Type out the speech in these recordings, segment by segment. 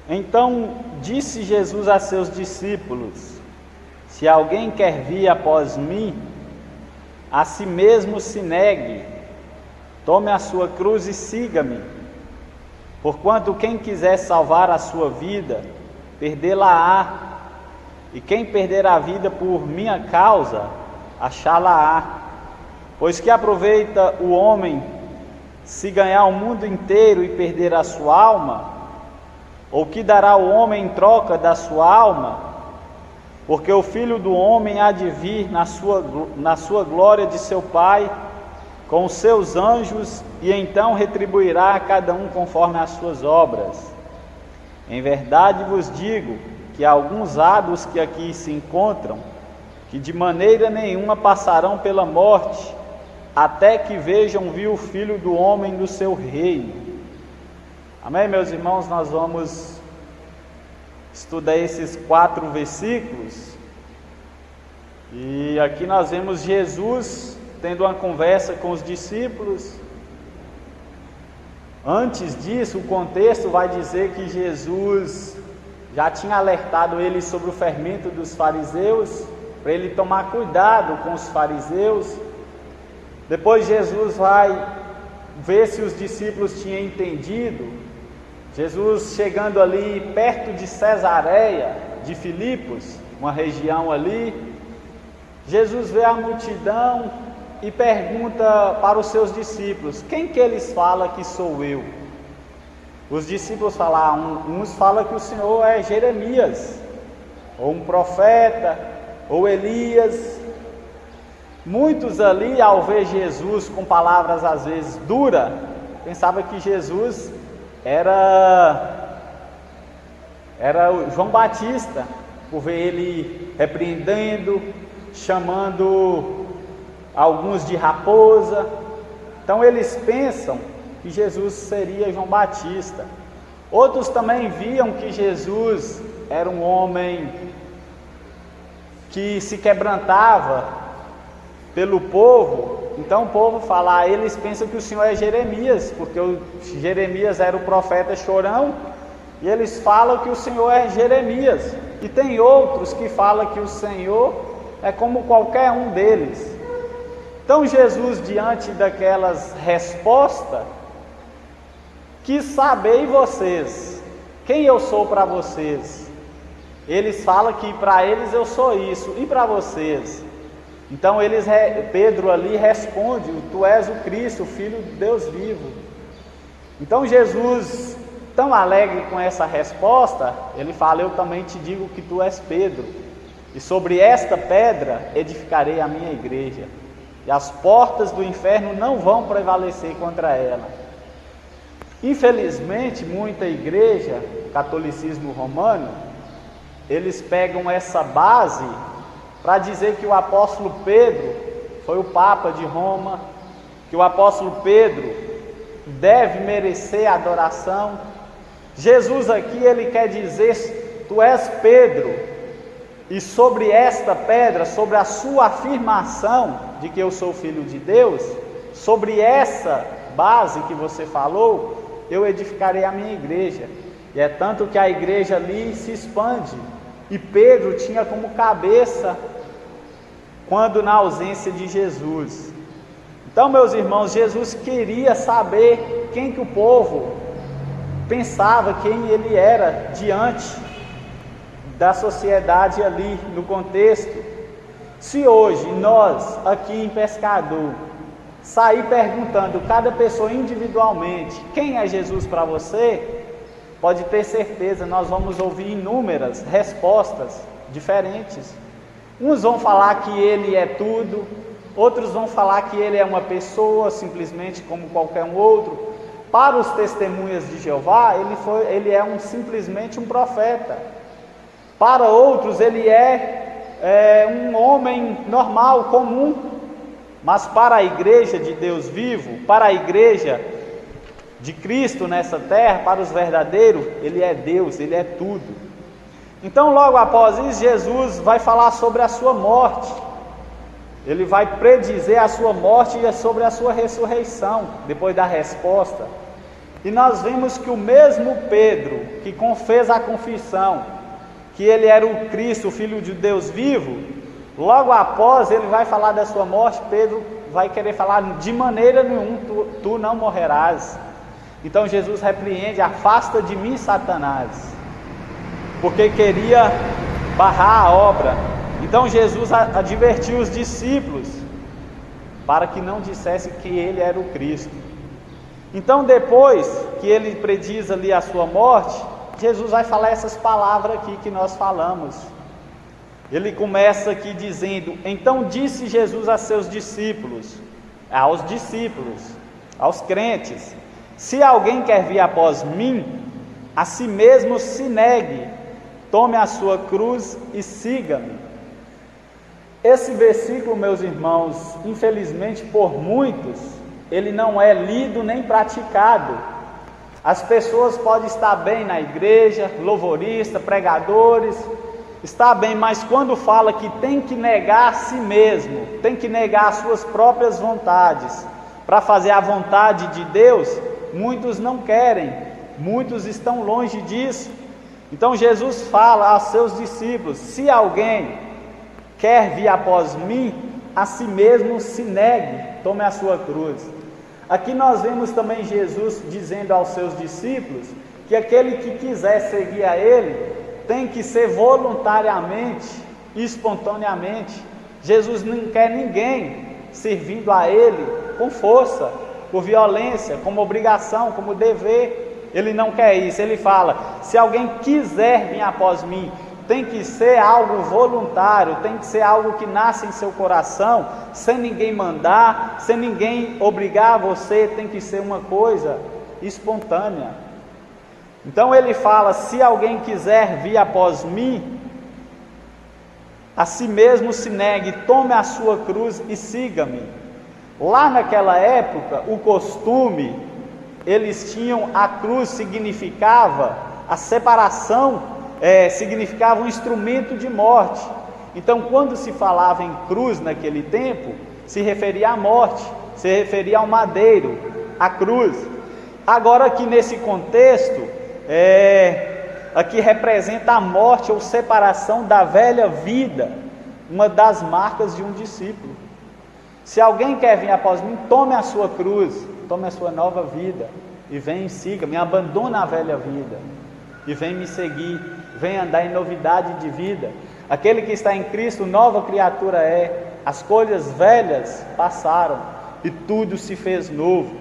Então disse Jesus a seus discípulos: se alguém quer vir após mim, a si mesmo se negue, tome a sua cruz e siga-me. Porquanto quem quiser salvar a sua vida, perdê-la-á, e quem perder a vida por minha causa, achá-la-á. Pois que aproveita o homem se ganhar o mundo inteiro e perder a sua alma? Ou que dará o homem em troca da sua alma? Porque o Filho do Homem há de vir na sua glória de seu Pai, com os seus anjos, e então retribuirá a cada um conforme as suas obras. Em verdade vos digo que há alguns hábitos que aqui se encontram, que de maneira nenhuma passarão pela morte, até que vejam vir o Filho do Homem do seu reino. Amém, meus irmãos? Nós vamos estudar esses 4 versículos, e aqui nós vemos Jesus tendo uma conversa com os discípulos. Antes disso, o contexto vai dizer que Jesus já tinha alertado eles sobre o fermento dos fariseus, para ele tomar cuidado com os fariseus. Depois Jesus vai ver se os discípulos tinham entendido. Jesus chegando ali perto de Cesareia de Filipos, uma região ali, Jesus vê a multidão e pergunta para os seus discípulos: quem que eles falam que sou eu? Os discípulos falam, uns falam que o Senhor é Jeremias, ou um profeta, ou Elias. Muitos ali, ao ver Jesus com palavras às vezes duras, pensavam que Jesus era o João Batista, por ver ele repreendendo, chamando alguns de raposa. Então eles pensam que Jesus seria João Batista. Outros também viam que Jesus era um homem que se quebrantava pelo povo. Então o povo fala, eles pensam que o Senhor é Jeremias, porque Jeremias era o profeta chorão, e eles falam que o Senhor é Jeremias. E tem outros que falam que o Senhor é como qualquer um deles. Então Jesus, diante daquelas respostas, quis saber, e vocês? Quem eu sou para vocês? Eles falam que para eles eu sou isso, e para vocês? Então Pedro ali responde: tu és o Cristo, o Filho de Deus vivo. Então Jesus, tão alegre com essa resposta, ele fala: eu também te digo que tu és Pedro, e sobre esta pedra edificarei a minha igreja, e as portas do inferno não vão prevalecer contra ela. Infelizmente, muita igreja, catolicismo romano, eles pegam essa base para dizer que o apóstolo Pedro foi o Papa de Roma, que o apóstolo Pedro deve merecer a adoração. Jesus aqui, ele quer dizer: tu és Pedro, e sobre esta pedra, sobre a sua afirmação de que eu sou filho de Deus, sobre essa base que você falou, eu edificarei a minha igreja. E é tanto que a igreja ali se expande, e Pedro tinha como cabeça quando na ausência de Jesus. Então, meus irmãos, Jesus queria saber quem que o povo pensava, quem ele era diante da sociedade ali no contexto. Se hoje nós aqui em Pescador sair perguntando cada pessoa individualmente quem é Jesus para você, pode ter certeza, nós vamos ouvir inúmeras respostas diferentes. Uns vão falar que ele é tudo, outros vão falar que ele é uma pessoa simplesmente como qualquer um outro. Para os testemunhas de Jeová, ele é simplesmente um profeta. Para outros, ele é um homem normal, comum. Mas para a igreja de Deus vivo, para a igreja de Cristo nessa terra, para os verdadeiros, ele é Deus, ele é tudo. Então, logo após isso, Jesus vai falar sobre a sua morte. Ele vai predizer a sua morte e sobre a sua ressurreição, depois da resposta. E nós vimos que o mesmo Pedro, que fez a confissão, que ele era o Cristo, o Filho de Deus vivo, logo após ele vai falar da sua morte, Pedro vai querer falar: de maneira nenhuma tu não morrerás. Então Jesus repreende: afasta de mim, Satanás, porque queria barrar a obra. Então Jesus advertiu os discípulos para que não dissesse que ele era o Cristo. Então, depois que ele prediz ali a sua morte, Jesus vai falar essas palavras aqui que nós falamos. Ele começa aqui dizendo: então disse Jesus a seus discípulos, aos crentes: se alguém quer vir após mim, a si mesmo se negue, tome a sua cruz e siga-me. Esse versículo, meus irmãos, infelizmente por muitos, ele não é lido nem praticado. As pessoas podem estar bem na igreja, louvorista, pregadores, está bem, mas quando fala que tem que negar a si mesmo, tem que negar as suas próprias vontades, para fazer a vontade de Deus, muitos não querem, muitos estão longe disso. Então Jesus fala aos seus discípulos: se alguém quer vir após mim, a si mesmo se negue, tome a sua cruz. Aqui nós vemos também Jesus dizendo aos seus discípulos que aquele que quiser seguir a Ele tem que ser voluntariamente e espontaneamente. Jesus não quer ninguém servindo a Ele com força, por violência, como obrigação, como dever. Ele não quer isso. Ele fala: se alguém quiser vir após mim, tem que ser algo voluntário, tem que ser algo que nasce em seu coração, sem ninguém mandar, sem ninguém obrigar você, tem que ser uma coisa espontânea. Então ele fala: se alguém quiser vir após mim, a si mesmo se negue, tome a sua cruz e siga-me. Lá naquela época, o costume, eles tinham, a cruz significava a separação, significava um instrumento de morte. Então, quando se falava em cruz naquele tempo, se referia à morte, se referia ao madeiro, à cruz. Agora, aqui nesse contexto, aqui representa a morte ou separação da velha vida, uma das marcas de um discípulo. Se alguém quer vir após mim, tome a sua cruz, tome a sua nova vida e vem e siga-me, abandona a velha vida e vem me seguir, vem andar em novidade de vida. Aquele que está em Cristo, nova criatura é, as coisas velhas passaram e tudo se fez novo.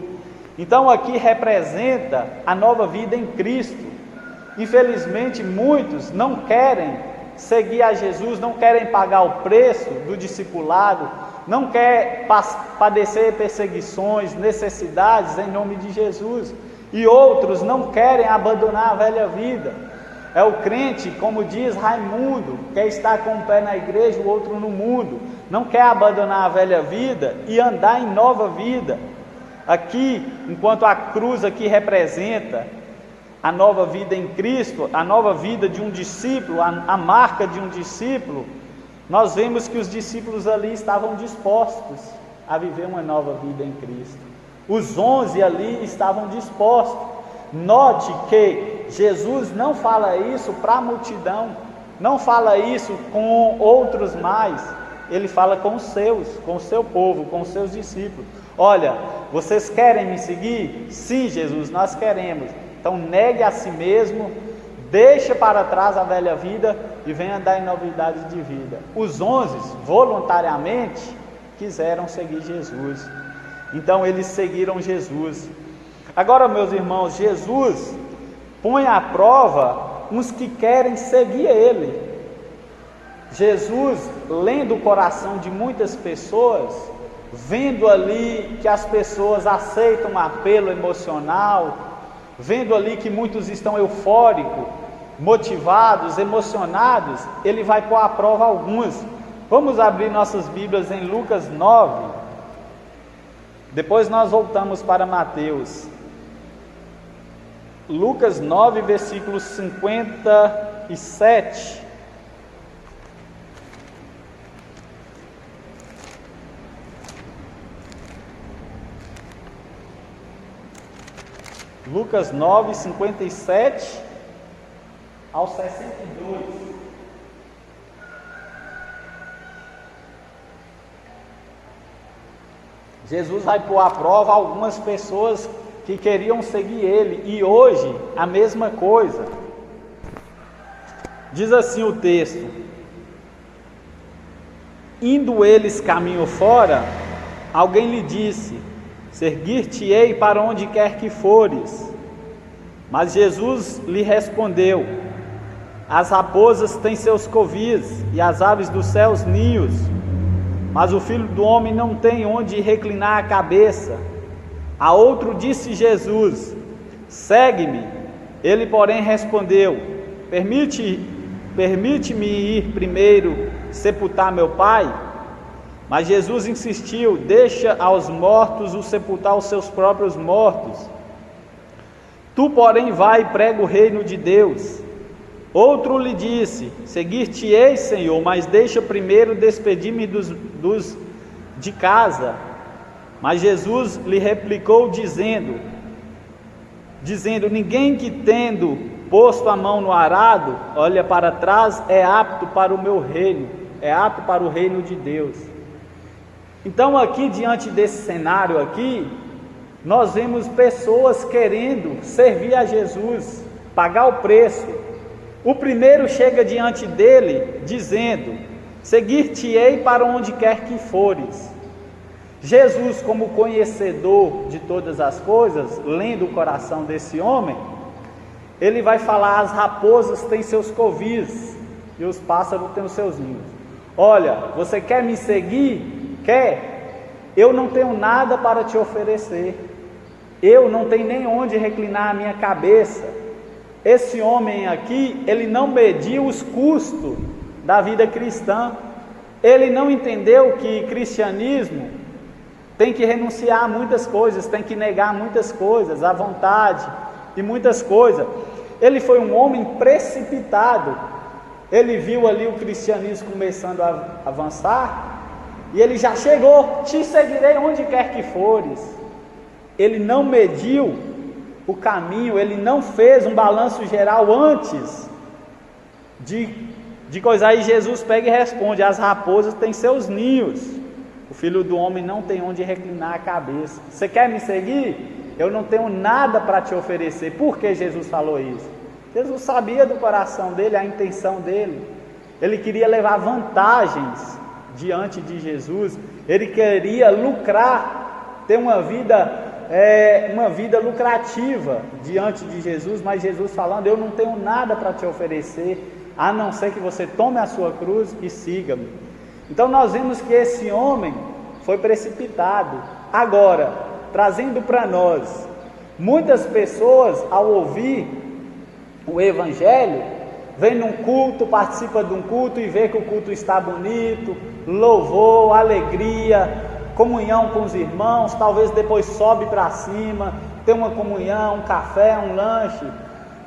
Então aqui representa a nova vida em Cristo. Infelizmente muitos não querem seguir a Jesus, não querem pagar o preço do discipulado, não querem padecer perseguições, necessidades em nome de Jesus, e outros não querem abandonar a velha vida. É o crente, como diz Raimundo, quer estar com um pé na igreja, o outro no mundo, não quer abandonar a velha vida e andar em nova vida. Aqui, enquanto a cruz aqui representa a nova vida em Cristo, a nova vida de um discípulo, a marca de um discípulo, nós vemos que os discípulos ali estavam dispostos a viver uma nova vida em Cristo. Os 11 ali estavam dispostos. Note que Jesus não fala isso para a multidão, não fala isso com outros mais, ele fala com os seus, com o seu povo, com os seus discípulos. Olha, vocês querem me seguir? Sim, Jesus, nós queremos. Então negue a si mesmo, deixa para trás a velha vida e venha andar em novidade de vida. Os 11 voluntariamente quiseram seguir Jesus, então eles seguiram Jesus. Agora, meus irmãos, Jesus põe à prova uns que querem seguir Ele. Jesus, lendo o coração de muitas pessoas, vendo ali que as pessoas aceitam um apelo emocional, vendo ali que muitos estão eufóricos, motivados, emocionados, Ele vai pôr à prova alguns. Vamos abrir nossas Bíblias em Lucas 9, depois nós voltamos para Mateus. Lucas 9, versículo 57. Lucas 9, 57 ao 62. Jesus vai pôr à prova algumas pessoas que queriam seguir ele, e hoje a mesma coisa. Diz assim o texto: indo eles caminho fora, alguém lhe disse: seguir-te-ei para onde quer que fores. Mas Jesus lhe respondeu: as raposas têm seus covis, e as aves dos céus ninhos, mas o Filho do Homem não tem onde reclinar a cabeça. A outro disse Jesus: segue-me. Ele, porém, respondeu: permite-me ir primeiro sepultar meu pai? Mas Jesus insistiu: deixa aos mortos o sepultar os seus próprios mortos. Tu, porém, vai e prega o reino de Deus. Outro lhe disse: seguir-te-ei, Senhor, mas deixa primeiro despedir-me dos de casa. Mas Jesus lhe replicou dizendo: ninguém que tendo posto a mão no arado, olha para trás, é apto para o meu reino, é apto para o reino de Deus. Então aqui, diante desse cenário aqui, nós vemos pessoas querendo servir a Jesus, pagar o preço. O primeiro chega diante dele dizendo: seguir-te-ei para onde quer que fores. Jesus, como conhecedor de todas as coisas, lendo o coração desse homem, ele vai falar: as raposas têm seus covis e os pássaros têm os seus ninhos. Olha, você quer me seguir? Quer? Eu não tenho nada para te oferecer, eu não tenho nem onde reclinar a minha cabeça. Esse homem aqui, ele não mediu os custos da vida cristã, ele não entendeu que cristianismo tem que renunciar a muitas coisas, tem que negar muitas coisas, a vontade e muitas coisas. Ele foi um homem precipitado, ele viu ali o cristianismo começando a avançar, e ele já chegou: te seguirei onde quer que fores. Ele não mediu o caminho, ele não fez um balanço geral antes de coisa. Aí Jesus pega e responde: as raposas têm seus ninhos, o Filho do Homem não tem onde reclinar a cabeça. Você quer me seguir? Eu não tenho nada para te oferecer. Por que Jesus falou isso? Jesus sabia do coração dele, a intenção dele. Ele queria levar vantagens diante de Jesus, ele queria lucrar, ter uma vida lucrativa diante de Jesus. Mas Jesus falando: eu não tenho nada para te oferecer, a não ser que você tome a sua cruz e siga-me. Então nós vemos que esse homem foi precipitado. Agora, trazendo para nós, muitas pessoas, ao ouvir o Evangelho, vem num culto, participa de um culto e vê que o culto está bonito, louvor, alegria, comunhão com os irmãos, talvez depois sobe para cima, tem uma comunhão, um café, um lanche,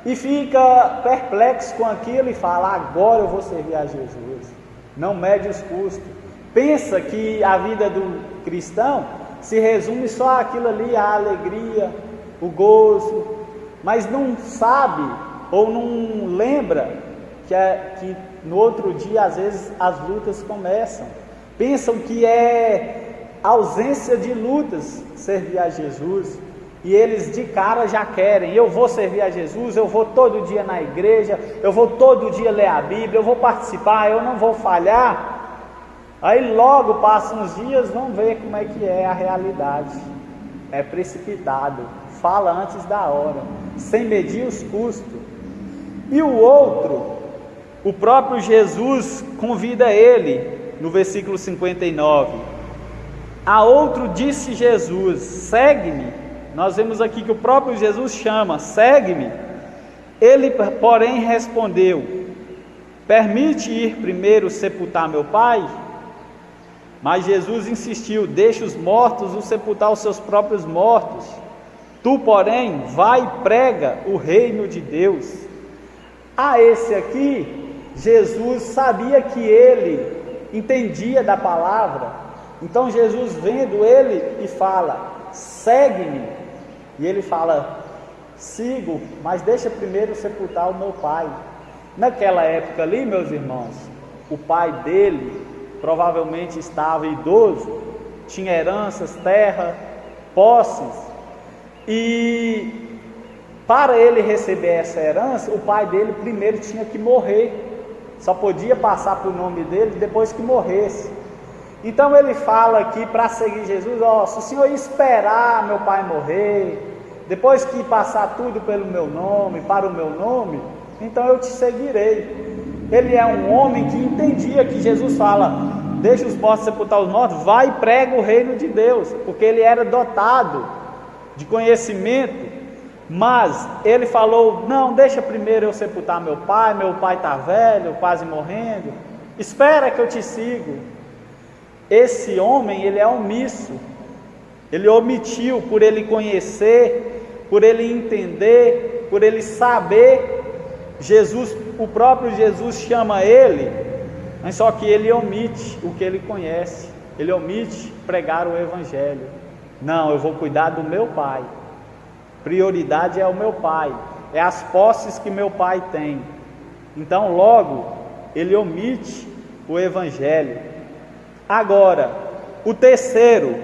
e fica perplexo com aquilo e fala: agora eu vou servir a Jesus. Não mede os custos, pensa que a vida do cristão se resume só àquilo ali, a alegria, o gozo, mas não sabe ou não lembra que no outro dia às vezes as lutas começam. Pensam que é ausência de lutas servir a Jesus, e eles de cara já querem: eu vou servir a Jesus, eu vou todo dia na igreja, eu vou todo dia ler a Bíblia, eu vou participar, eu não vou falhar. Aí logo passam uns dias, vão ver como é que é a realidade. É precipitado, fala antes da hora, sem medir os custos. E o outro, o próprio Jesus convida ele, no versículo 59. A outro disse Jesus: segue-me. Nós vemos aqui que o próprio Jesus chama: segue-me. Ele, porém, respondeu: permite ir primeiro sepultar meu pai? Mas Jesus insistiu: deixa os mortos sepultar os seus próprios mortos. Tu, porém, vai e prega o reino de Deus. A esse aqui, Jesus sabia que ele entendia da palavra. Então Jesus, vendo ele, e fala: segue-me. E ele fala: sigo, mas deixa primeiro sepultar o meu pai. Naquela época ali, meus irmãos, o pai dele provavelmente estava idoso, tinha heranças, terra, posses, e para ele receber essa herança, o pai dele primeiro tinha que morrer, só podia passar para o nome dele depois que morresse. Então ele fala aqui para seguir Jesus: se o Senhor esperar meu pai morrer, depois que passar tudo pelo meu nome, para o meu nome, então eu te seguirei. Ele é um homem que entendia que Jesus fala: deixa os mortos sepultar os mortos, vai e prega o reino de Deus, porque ele era dotado de conhecimento. Mas ele falou: não, deixa primeiro eu sepultar meu pai está velho, quase morrendo, espera que eu te sigo. Esse homem, ele é omisso, ele omitiu, por ele conhecer, por ele entender, por ele saber. Jesus, o próprio Jesus chama ele, mas só que ele omite o que ele conhece, ele omite pregar o evangelho. Não, eu vou cuidar do meu pai, prioridade é o meu pai, é as posses que meu pai tem. Então logo ele omite o evangelho. Agora, o terceiro,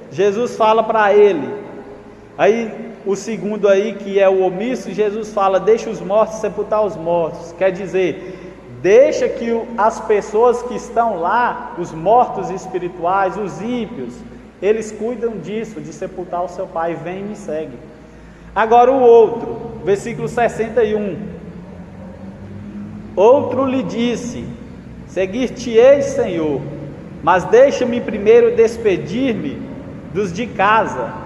Jesus fala para ele, aí o segundo aí, que é o omisso, Jesus fala: deixa os mortos sepultar os mortos. Quer dizer, deixa que as pessoas que estão lá, os mortos espirituais, os ímpios, eles cuidam disso, de sepultar o seu pai. Vem e me segue. Agora o outro, versículo 61. Outro lhe disse: seguir-te-ei, Senhor, mas deixa-me primeiro despedir-me dos de casa.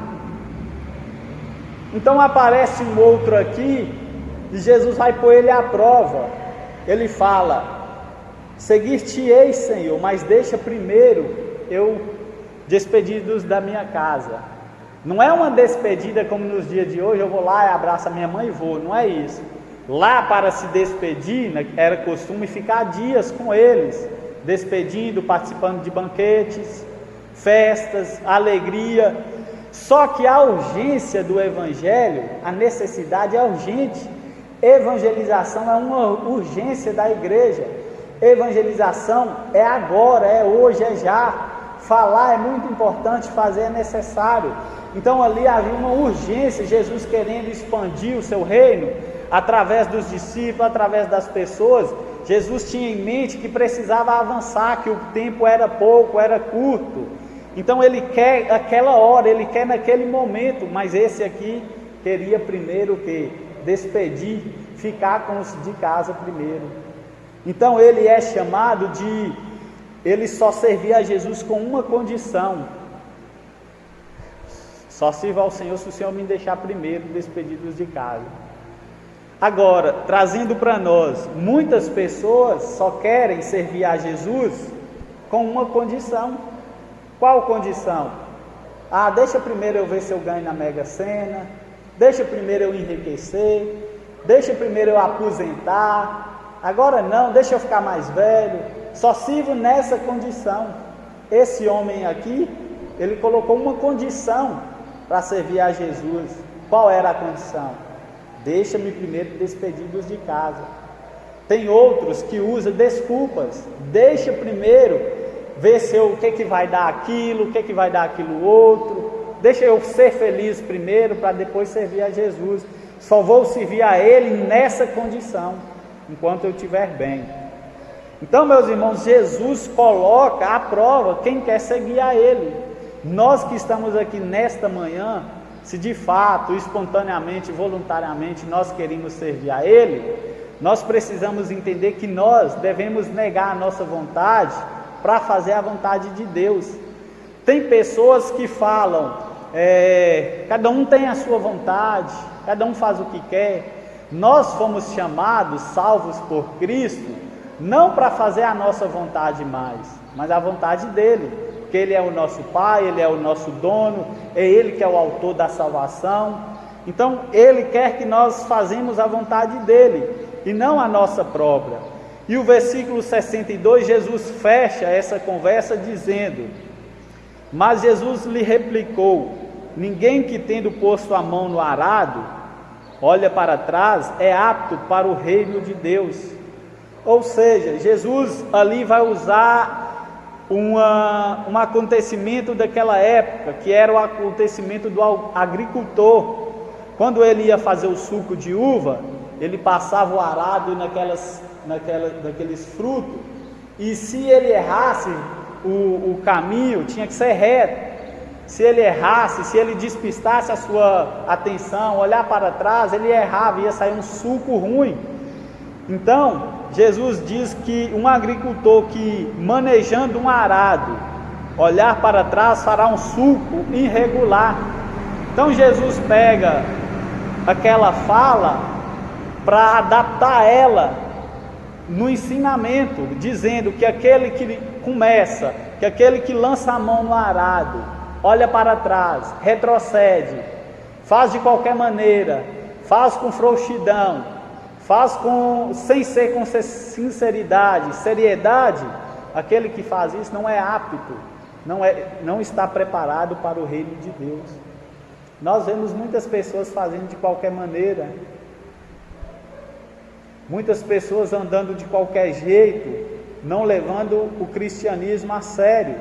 Então aparece um outro aqui, e Jesus vai pôr ele à prova. Ele fala: seguir-te-ei, Senhor, mas deixa primeiro eu despedir-dos da minha casa. Não é uma despedida como nos dias de hoje, eu vou lá e abraço a minha mãe e vou, não é isso. Lá, para se despedir, era costume ficar dias com eles, despedindo, participando de banquetes, festas, alegria. Só que a urgência do evangelho, a necessidade é urgente. Evangelização é uma urgência da igreja. Evangelização é agora, é hoje, é já. Falar é muito importante, fazer é necessário. Então ali havia uma urgência, Jesus querendo expandir o seu reino através dos discípulos, através das pessoas. Jesus tinha em mente que precisava avançar, que o tempo era pouco, era curto. Então ele quer aquela hora, ele quer naquele momento, mas esse aqui queria primeiro o quê? Despedir, ficar com os de casa primeiro. Então ele é chamado de, ele só servia a Jesus com uma condição: só sirva ao Senhor se o Senhor me deixar primeiro despedir dos de casa. Agora, trazendo para nós, muitas pessoas só querem servir a Jesus com uma condição. Qual condição? Deixa primeiro eu ver se eu ganho na Mega Sena, deixa primeiro eu enriquecer, deixa primeiro eu aposentar, agora não, deixa eu ficar mais velho, só sirvo nessa condição. Esse homem aqui, ele colocou uma condição para servir a Jesus. Qual era a condição? Deixa-me primeiro despedir dos de casa. Tem outros que usam desculpas: deixa primeiro ver se o que vai dar aquilo, o que vai dar aquilo outro, deixa eu ser feliz primeiro para depois servir a Jesus. Só vou servir a Ele nessa condição, enquanto eu estiver bem. Então, meus irmãos, Jesus coloca à prova quem quer seguir a Ele. Nós que estamos aqui nesta manhã, se de fato, espontaneamente, voluntariamente nós queremos servir a Ele, nós precisamos entender que nós devemos negar a nossa vontade para fazer a vontade de Deus. Tem pessoas que falam, cada um tem a sua vontade, cada um faz o que quer. Nós fomos chamados, salvos por Cristo, não para fazer a nossa vontade mais, mas a vontade dele, porque Ele é o nosso Pai, Ele é o nosso dono, é Ele que é o autor da salvação. Então Ele quer que nós façamos a vontade dele e não a nossa própria. E o versículo 62, Jesus fecha essa conversa dizendo: mas Jesus lhe replicou: ninguém que tendo posto a mão no arado olha para trás, é apto para o reino de Deus. Ou seja, Jesus ali vai usar um acontecimento daquela época, que era o acontecimento do agricultor. Quando ele ia fazer o suco de uva, ele passava o arado naqueles frutos, e se ele errasse o caminho, tinha que ser reto. Se ele errasse, se ele despistasse a sua atenção, olhar para trás, ele errava, ia sair um suco ruim. Então, Jesus diz que um agricultor que, manejando um arado, olhar para trás, fará um suco irregular. Então, Jesus pega aquela fala para adaptar ela no ensinamento, dizendo que aquele que começa, que aquele que lança a mão no arado, olha para trás, retrocede, faz de qualquer maneira, faz com frouxidão, faz sem ser com sinceridade, seriedade, aquele que faz isso não é apto, não está preparado para o reino de Deus. Nós vemos muitas pessoas fazendo de qualquer maneira, muitas pessoas andando de qualquer jeito, não levando o cristianismo a sério,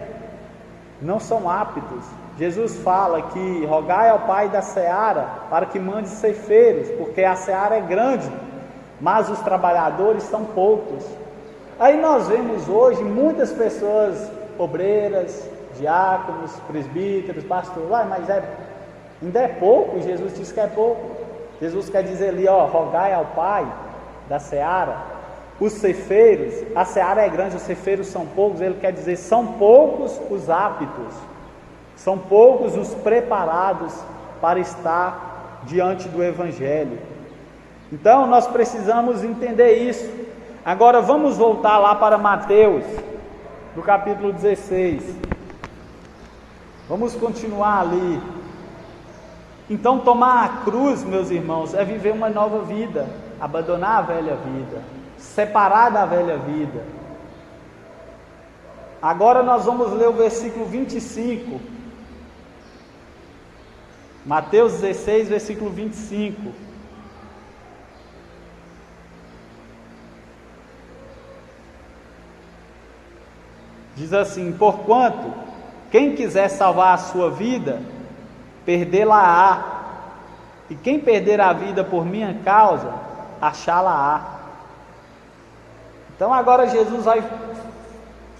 não são aptos. Jesus fala que rogai ao Pai da seara para que mande ceifeiros, porque a seara é grande, mas os trabalhadores são poucos. Aí nós vemos hoje muitas pessoas, obreiras, diáconos, presbíteros, pastores, mas ainda é pouco. Jesus diz que é pouco. Jesus quer dizer ali, rogai ao Pai da seara, os ceifeiros, a seara é grande, os ceifeiros são poucos. Ele quer dizer, são poucos os aptos, são poucos os preparados para estar diante do Evangelho. Então nós precisamos entender isso. Agora vamos voltar lá para Mateus, no capítulo 16. Vamos continuar ali. Então tomar a cruz, meus irmãos, é viver uma nova vida, abandonar a velha vida, separar da velha vida. Agora nós vamos ler o versículo 25. Mateus 16, versículo 25. Diz assim: porquanto, quem quiser salvar a sua vida, perdê-la-á, e quem perder a vida por minha causa, achá-la-á. Então agora Jesus vai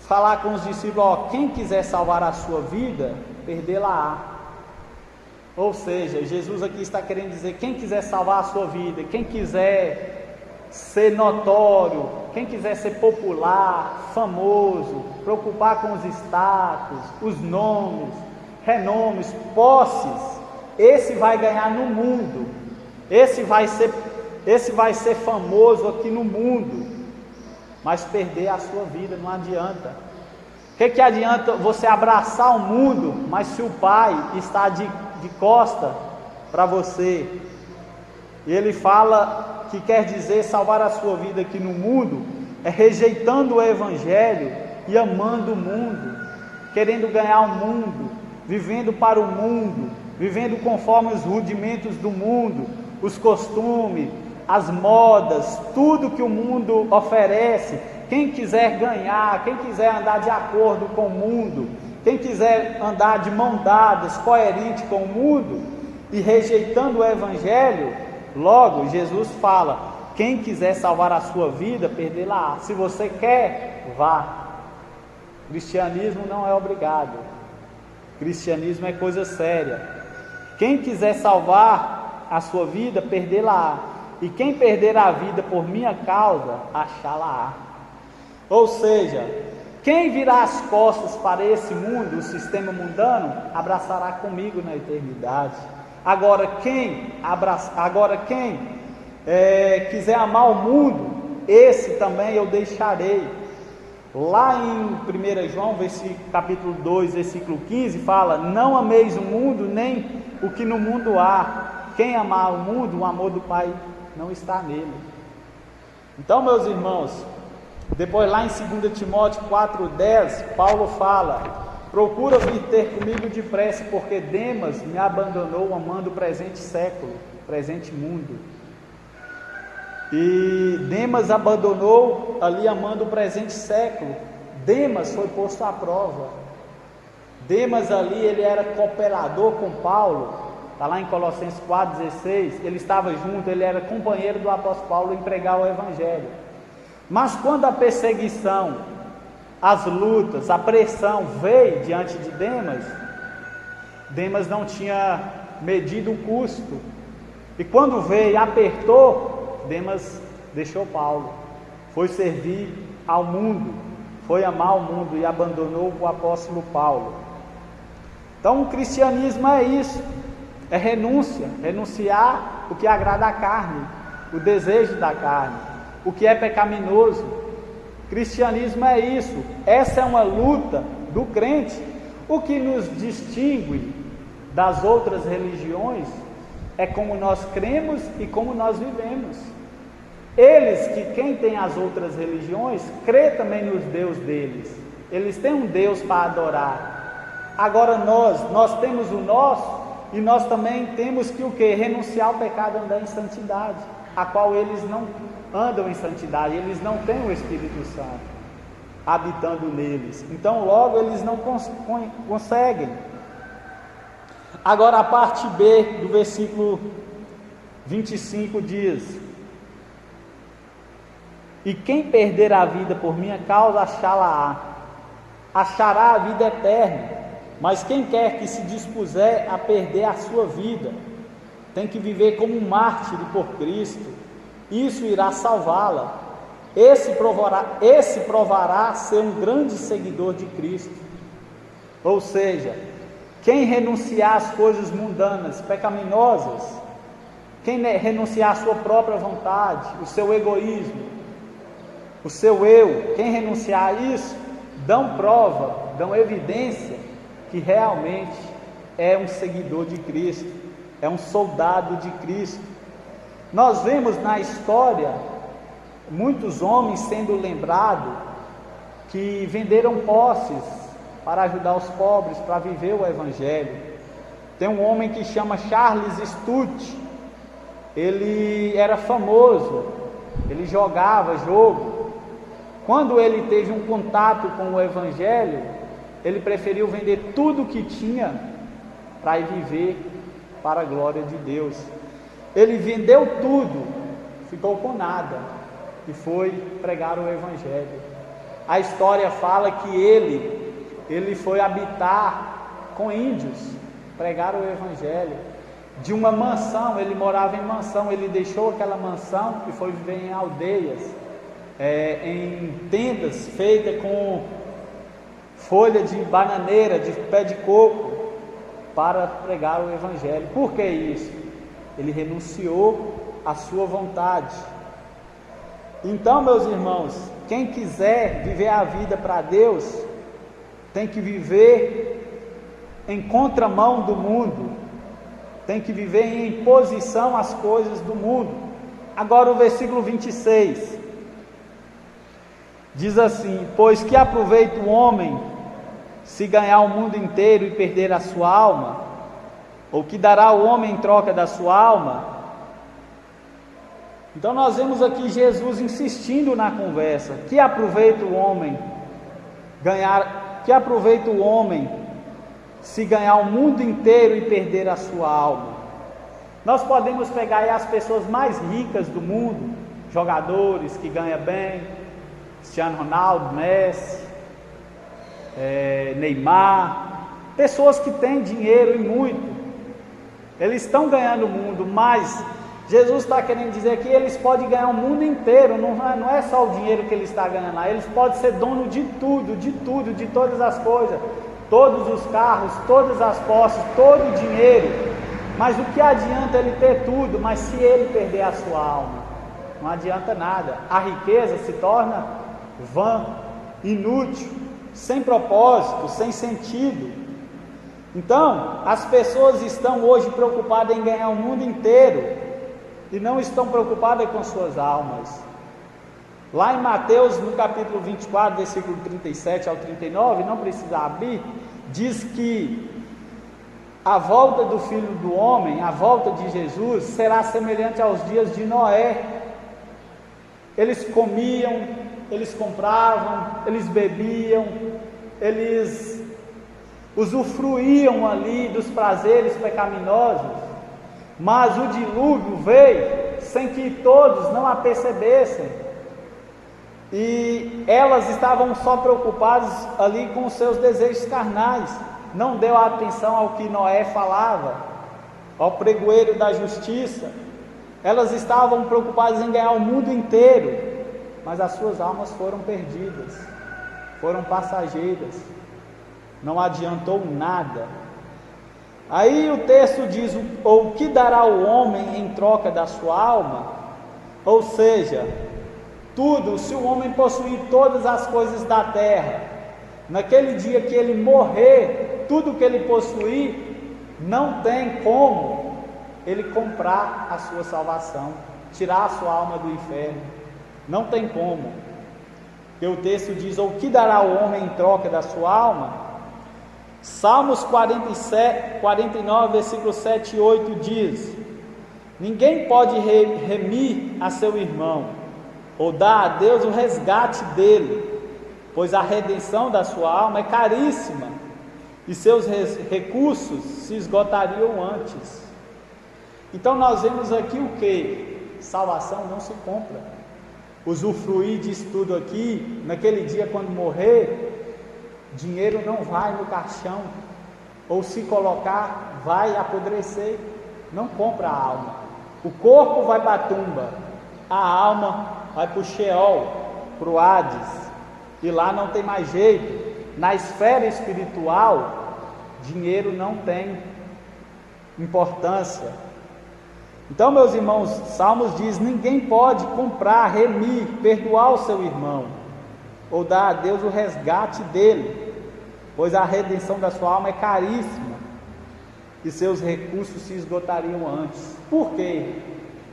falar com os discípulos, quem quiser salvar a sua vida, perdê-la-á. Ou seja, Jesus aqui está querendo dizer, quem quiser salvar a sua vida, quem quiser ser notório, quem quiser ser popular, famoso, preocupar com os status, os nomes, renomes, posses, esse vai ganhar no mundo, esse vai ser famoso aqui no mundo, mas perder a sua vida não adianta. O que adianta você abraçar o mundo, mas se o Pai está de costa para você? E ele fala que quer dizer salvar a sua vida aqui no mundo, é rejeitando o Evangelho e amando o mundo, querendo ganhar o mundo, vivendo para o mundo, vivendo conforme os rudimentos do mundo, os costumes, as modas, tudo que o mundo oferece. Quem quiser ganhar, quem quiser andar de acordo com o mundo, quem quiser andar de mão dadas, coerente com o mundo, e rejeitando o Evangelho, logo Jesus fala, quem quiser salvar a sua vida, perdê-la. Se você quer, vá. Cristianismo não é obrigado, cristianismo é coisa séria. Quem quiser salvar a sua vida, perdê-la. E quem perder a vida por minha causa, achá-la. Ou seja, quem virar as costas para esse mundo, o sistema mundano, abraçará comigo na eternidade. Agora quem quiser amar o mundo, esse também eu deixarei. Lá em 1 João, capítulo 2, versículo 15, fala, não ameis o mundo, nem o que no mundo há. Quem amar o mundo, o amor do Pai não está nele. Então, meus irmãos, depois lá em 2 Timóteo 4,10, Paulo fala, procura vir ter comigo depressa, porque Demas me abandonou amando o presente século. presente mundo. E Demas abandonou ali amando o presente século. Demas foi posto à prova. Demas ali, ele era cooperador com Paulo. Está lá em Colossenses 4,16. Ele estava junto, ele era companheiro do apóstolo Paulo em pregar o evangelho. Mas quando a perseguição, as lutas, a pressão veio diante de Demas, Demas não tinha medido o custo. E quando veio e apertou, Demas deixou Paulo. Foi servir ao mundo, foi amar o mundo e abandonou o apóstolo Paulo. Então o cristianismo é isso, é renúncia, renunciar o que agrada à carne, o desejo da carne, o que é pecaminoso. Cristianismo é isso, essa é uma luta do crente. O que nos distingue das outras religiões é como nós cremos e como nós vivemos. Quem tem as outras religiões, crê também nos Deus deles. Eles têm um Deus para adorar. Agora nós temos o nosso, e nós também temos que o quê? Renunciar ao pecado e andar em santidade, a qual eles não andam em santidade, eles não têm o Espírito Santo habitando neles. Então logo eles não conseguem. Agora a parte B do versículo 25 diz: e quem perder a vida por minha causa, achará a vida eterna. Mas quem quer que se dispuser a perder a sua vida, tem que viver como um mártir por Cristo. Isso irá salvá-la. Esse provará ser um grande seguidor de Cristo. Ou seja, quem renunciar às coisas mundanas, pecaminosas, quem renunciar à sua própria vontade, o seu egoísmo, o seu eu, quem renunciar a isso, dão prova, dão evidência que realmente é um seguidor de Cristo, é um soldado de Cristo. Nós vemos na história muitos homens sendo lembrados que venderam posses para ajudar os pobres, para viver o evangelho. Tem um homem que chama Charles Studd. Ele era famoso, ele jogava jogo. Quando ele teve um contato com o evangelho, ele preferiu vender tudo o que tinha para ir viver para a glória de Deus. Ele vendeu tudo, ficou com nada e foi pregar o evangelho. A história fala que ele foi habitar com índios, pregar o evangelho. De uma mansão, ele morava em mansão, ele deixou aquela mansão e foi viver em aldeias, em tendas feitas com folha de bananeira, de pé de coco, para pregar o evangelho. Por que isso? Ele renunciou à sua vontade. Então, meus irmãos, quem quiser viver a vida para Deus, tem que viver em contramão do mundo, tem que viver em oposição às coisas do mundo. Agora o versículo 26 diz assim: pois que aproveita o homem se ganhar o mundo inteiro e perder a sua alma? Ou que dará o homem em troca da sua alma? Então nós vemos aqui Jesus insistindo na conversa. Que aproveita o homem se ganhar o mundo inteiro e perder a sua alma? Nós podemos pegar aí as pessoas mais ricas do mundo, jogadores que ganham bem, Cristiano Ronaldo, Messi, Neymar, pessoas que têm dinheiro e muito, eles estão ganhando o mundo, mas Jesus está querendo dizer que eles podem ganhar o mundo inteiro, não é só o dinheiro que ele está ganhando lá, eles podem ser dono de tudo, de todas as coisas, todos os carros, todas as posses, todo o dinheiro, mas o que adianta ele ter tudo, mas se ele perder a sua alma? Não adianta nada, a riqueza se torna vã, inútil, sem propósito, sem sentido. Então, as pessoas estão hoje preocupadas em ganhar o mundo inteiro e não estão preocupadas com suas almas. Lá em Mateus, no capítulo 24, versículo 37 ao 39, não precisa abrir, diz que a volta do Filho do Homem, a volta de Jesus, será semelhante aos dias de Noé. Eles comiam, eles compravam, eles bebiam, eles usufruíam ali dos prazeres pecaminosos, mas o dilúvio veio sem que todos não a percebessem, e elas estavam só preocupadas ali com os seus desejos carnais, não deu atenção ao que Noé falava, ao pregoeiro da justiça. Elas estavam preocupadas em ganhar o mundo inteiro, mas as suas almas foram perdidas, foram passageiras, não adiantou nada. Aí o texto diz: ou que dará o homem em troca da sua alma? Ou seja, tudo, se o homem possuir todas as coisas da terra, naquele dia que ele morrer, tudo que ele possuir, não tem como ele comprar a sua salvação, tirar a sua alma do inferno, não tem como. E o texto diz: ou que dará o homem em troca da sua alma? Salmos 49, versículos 7 e 8 diz: ninguém pode remir a seu irmão, ou dar a Deus o resgate dele, pois a redenção da sua alma é caríssima, e seus recursos se esgotariam antes. Então nós vemos aqui o que? Salvação não se compra. Usufruir disso tudo aqui, naquele dia quando morrer, dinheiro não vai no caixão, ou se colocar, vai apodrecer, não compra a alma. O corpo vai para a tumba, a alma vai para o Sheol, para o Hades, e lá não tem mais jeito. Na esfera espiritual, dinheiro não tem importância. Então, meus irmãos, Salmos diz: ninguém pode comprar, remir, perdoar o seu irmão, ou dar a Deus o resgate dele, pois a redenção da sua alma é caríssima, e seus recursos se esgotariam antes. Por quê?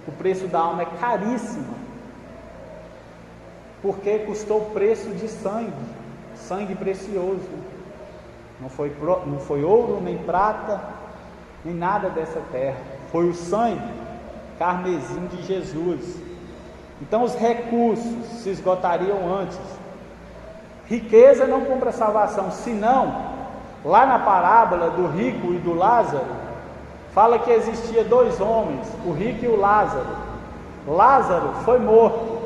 O preço da alma é caríssimo, porque custou preço de sangue, sangue precioso. Não foi ouro, nem prata, nem nada dessa terra, foi o sangue carmesim de Jesus. Então os recursos se esgotariam antes. Riqueza não compra salvação, senão, lá na parábola do rico e do Lázaro, fala que existia dois homens, o rico e o Lázaro. Lázaro foi morto,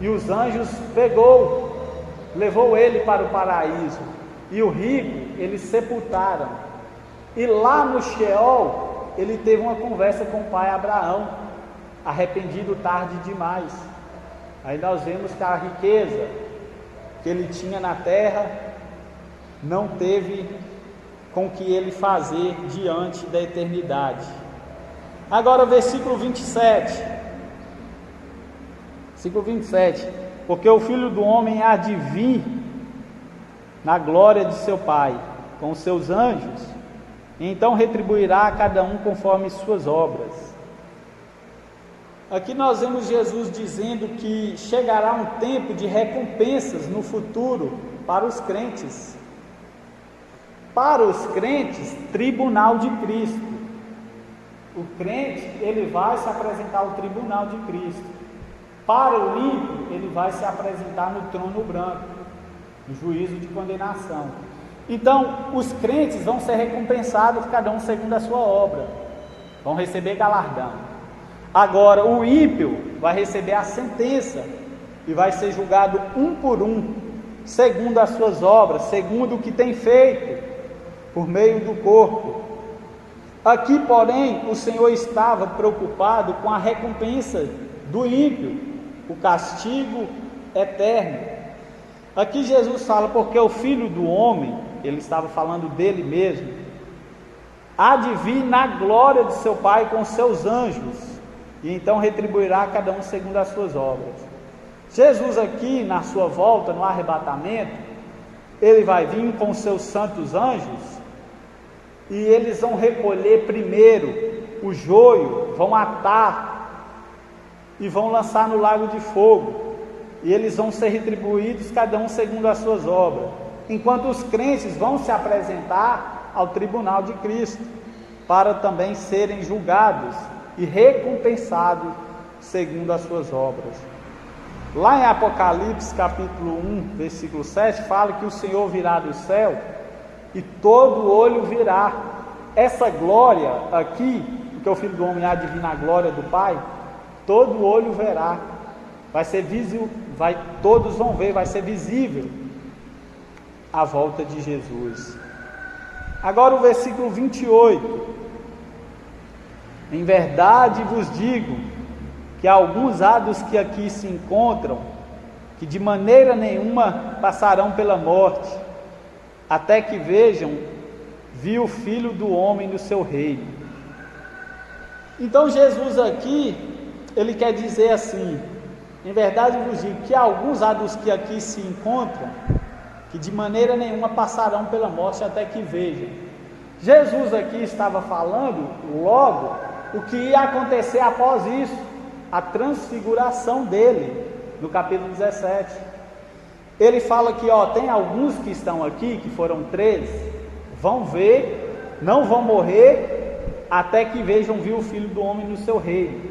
e os anjos levou ele para o paraíso, e o rico eles sepultaram, e lá no Sheol ele teve uma conversa com o pai Abraão, arrependido tarde demais. Aí nós vemos que a riqueza que ele tinha na terra não teve com o que ele fazer diante da eternidade. Agora versículo 27, porque o Filho do Homem há de vir na glória de seu Pai, com os seus anjos, e então retribuirá a cada um conforme suas obras. Aqui nós vemos Jesus dizendo que chegará um tempo de recompensas no futuro para os crentes. Para os crentes, tribunal de Cristo. O crente, ele vai se apresentar ao tribunal de Cristo. Para o ímpio, ele vai se apresentar no trono branco, no juízo de condenação. Então, os crentes vão ser recompensados, cada um segundo a sua obra, vão receber galardão. Agora, o ímpio vai receber a sentença e vai ser julgado um por um, segundo as suas obras, segundo o que tem feito por meio do corpo. Aqui, porém, o Senhor estava preocupado com a recompensa do ímpio, o castigo eterno. Aqui Jesus fala: porque o Filho do Homem, ele estava falando dele mesmo, há de vir na glória de seu Pai com seus anjos, e então retribuirá a cada um segundo as suas obras. Jesus aqui, na sua volta, no arrebatamento, ele vai vir com seus santos anjos, e eles vão recolher primeiro o joio, vão atar e vão lançar no lago de fogo, e eles vão ser retribuídos cada um segundo as suas obras, enquanto os crentes vão se apresentar ao tribunal de Cristo, para também serem julgados e recompensados segundo as suas obras. Lá em Apocalipse capítulo 1, versículo 7, fala que o Senhor virá do céu e todo olho virá. Essa glória aqui, porque o Filho do Homem há de vir na glória do Pai, todo olho verá. Vai ser visível, todos vão ver, vai ser visível a volta de Jesus. Agora o versículo 28. Em verdade vos digo que alguns há dos que aqui se encontram, que de maneira nenhuma passarão pela morte, até que vejam vir o Filho do Homem no seu reino. Então Jesus aqui, ele quer dizer assim: em verdade vos digo que alguns há dos que aqui se encontram, que de maneira nenhuma passarão pela morte até que vejam. Jesus aqui estava falando logo o que ia acontecer após isso, a transfiguração dele, no capítulo 17. Ele fala que tem alguns que estão aqui, que foram 13, vão ver, não vão morrer, até que vejam vir o Filho do Homem no seu reino.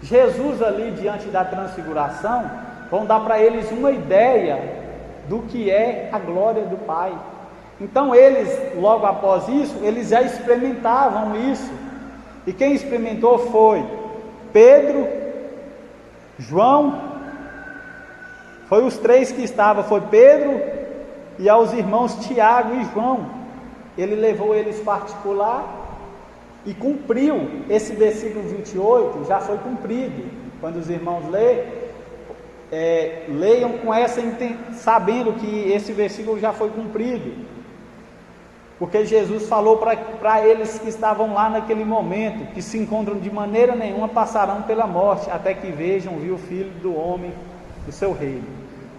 Jesus ali, diante da transfiguração, vão dar para eles uma ideia do que é a glória do Pai. Então eles, logo após isso, eles já experimentavam isso. E quem experimentou foi Pedro, João, foi os três que estavam, foi Pedro e aos irmãos Tiago e João. Ele levou eles particular e cumpriu. Esse versículo 28 já foi cumprido. Quando os irmãos leiam com essa sabendo que esse versículo já foi cumprido, porque Jesus falou para eles que estavam lá naquele momento, que se encontram de maneira nenhuma passarão pela morte, até que vejam vir o Filho do Homem do seu reino.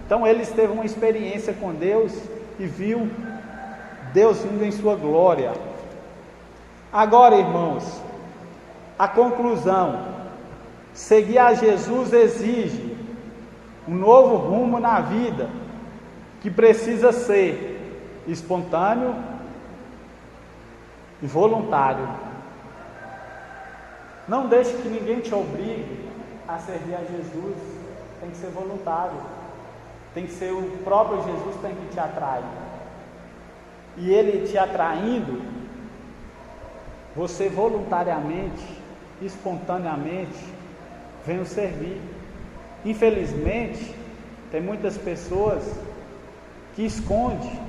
Então eles teve uma experiência com Deus e viu Deus vindo em sua glória. Agora, irmãos, a conclusão: seguir a Jesus exige um novo rumo na vida, que precisa ser espontâneo e voluntário. Não deixe que ninguém te obrigue a servir a Jesus. Tem que ser voluntário. Tem que ser o próprio Jesus tem que te atrair. E ele te atraindo, você voluntariamente, espontaneamente, vem o servir. Infelizmente, tem muitas pessoas que escondem,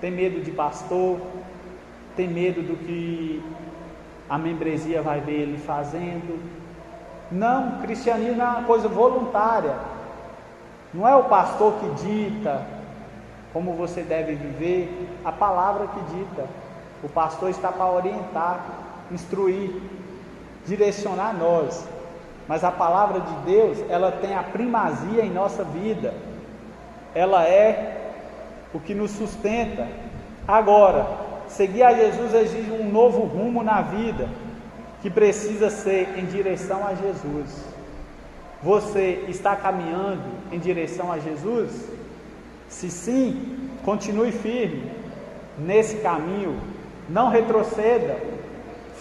tem medo de pastor, tem medo do que a membresia vai ver ele fazendo. Não, cristianismo é uma coisa voluntária. Não é o pastor que dita como você deve viver, a palavra que dita. O pastor está para orientar, instruir, direcionar nós. Mas a palavra de Deus, ela tem a primazia em nossa vida. Ela é o que nos sustenta. Agora, seguir a Jesus exige um novo rumo na vida, que precisa ser em direção a Jesus. Você está caminhando em direção a Jesus? Se sim, continue firme nesse caminho, não retroceda,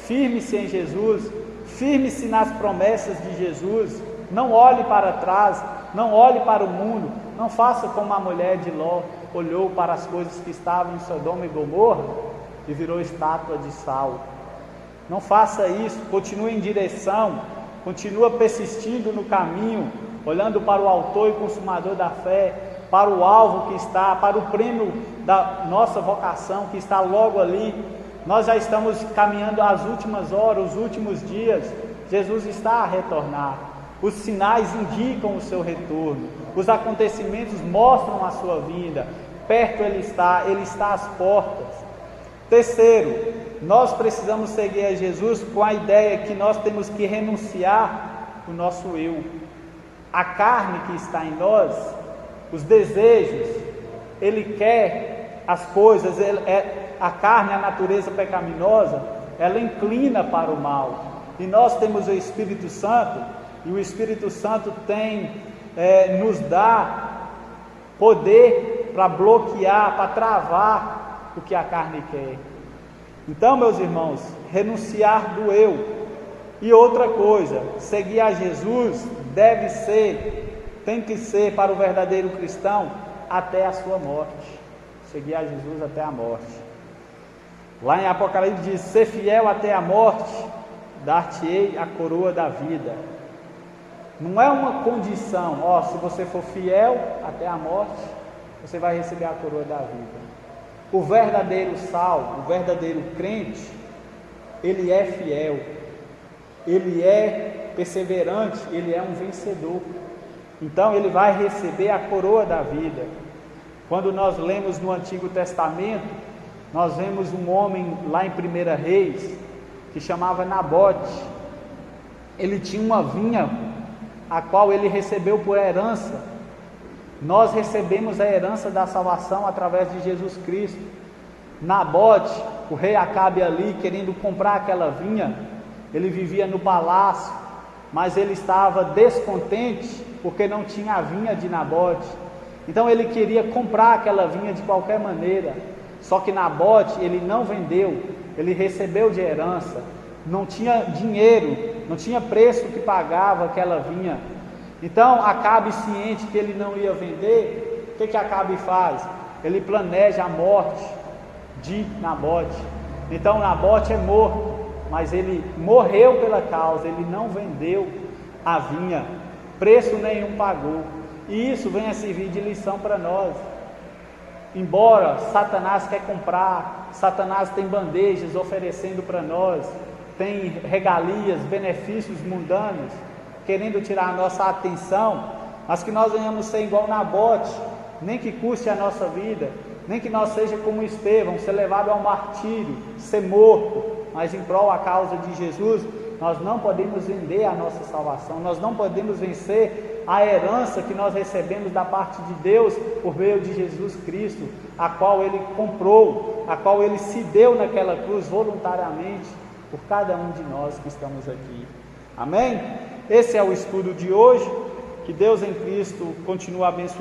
firme-se em Jesus, firme-se nas promessas de Jesus, não olhe para trás, não olhe para o mundo, não faça como a mulher de Ló, olhou para as coisas que estavam em Sodoma e Gomorra e virou estátua de sal. Não faça isso, continue em direção, continua persistindo no caminho, olhando para o autor e consumador da fé, para o alvo que está, para o prêmio da nossa vocação que está logo ali. Nós já estamos caminhando às últimas horas, os últimos dias. Jesus está a retornar. Os sinais indicam o seu retorno. Os acontecimentos mostram a sua vinda. Perto ele está às portas. Terceiro, nós precisamos seguir a Jesus com a ideia que nós temos que renunciar o nosso eu. A carne que está em nós, os desejos, ele quer as coisas, a carne, a natureza pecaminosa, ela inclina para o mal. E nós temos o Espírito Santo, e o Espírito Santo nos dá poder para bloquear, para travar o que a carne quer. Então, meus irmãos, renunciar do eu. E outra coisa, seguir a Jesus tem que ser para o verdadeiro cristão até a sua morte. Seguir a Jesus até a morte. Lá em Apocalipse diz: ser fiel até a morte, dar-te-ei a coroa da vida. Não é uma condição, se você for fiel até a morte, você vai receber a coroa da vida. O verdadeiro salvo, o verdadeiro crente, ele é fiel, ele é perseverante, ele é um vencedor. Então ele vai receber a coroa da vida. Quando nós lemos no Antigo Testamento, nós vemos um homem lá em 1 Reis, que chamava Nabote. Ele tinha uma vinha, a qual ele recebeu por herança. Nós recebemos a herança da salvação através de Jesus Cristo. Nabote, o rei Acabe ali, querendo comprar aquela vinha, ele vivia no palácio, mas ele estava descontente, porque não tinha a vinha de Nabote. Então ele queria comprar aquela vinha de qualquer maneira. Só que Nabote, ele não vendeu, ele recebeu de herança, não tinha dinheiro, não tinha preço que pagava aquela vinha. Então Acabe, ciente que ele não ia vender, o que Acabe faz? Ele planeja a morte de Nabote. Então Nabote é morto, mas ele morreu pela causa, ele não vendeu a vinha, preço nenhum pagou. E isso vem a servir de lição para nós. Embora Satanás quer comprar, Satanás tem bandejas oferecendo para nós, tem regalias, benefícios mundanos, querendo tirar a nossa atenção, mas que nós venhamos ser igual Nabote, nem que custe a nossa vida, nem que nós seja como Estevão, ser levado ao martírio, ser morto, mas em prol a causa de Jesus. Nós não podemos vender a nossa salvação, nós não podemos vencer a herança que nós recebemos da parte de Deus por meio de Jesus Cristo, a qual Ele comprou, a qual Ele se deu naquela cruz voluntariamente por cada um de nós que estamos aqui. Amém? Esse é o estudo de hoje. Que Deus em Cristo continue abençoando.